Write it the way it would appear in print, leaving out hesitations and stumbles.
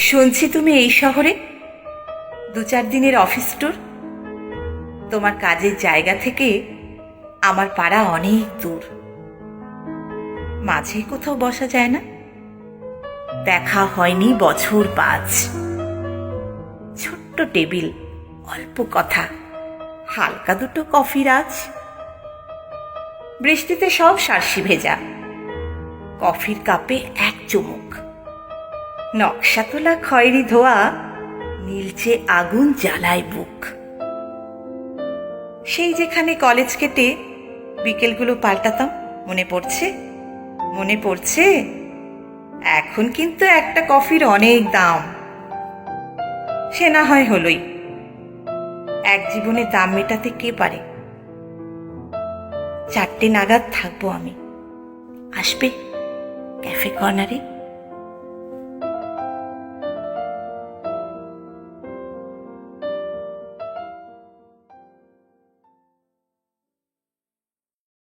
শুনছি তুমি এই শহরে 2-4 দিনের অফিস ট্যুর। তোমার কাজের জায়গা থেকে আমার পাড়া অনেক দূর, মাঝে কোথাও বসা যায় না। দেখা হয়নি বছর 5। ছোট্ট টেবিল, অল্প কথা, হালকা দুটো কফির আজ। বৃষ্টিতে সব সার্সি ভেজা, কফির কাপে এক চুমুক, নকশা তোলা খয়েরি ধোয়া, নীলচে আগুন জ্বালায় বুক। সেই যেখানে কলেজ কেটে বিকেলগুলো পাল্টাতাম, মনে পড়ছে? মনে পড়ছে? এখন কিন্তু একটা কফির অনেক দাম। সে না হয় হলোই, এক জীবনে দাম মেটাতে কে পারে। 4টে নাগাদ থাকবো আমি, আসবে ক্যাফে কর্নারে।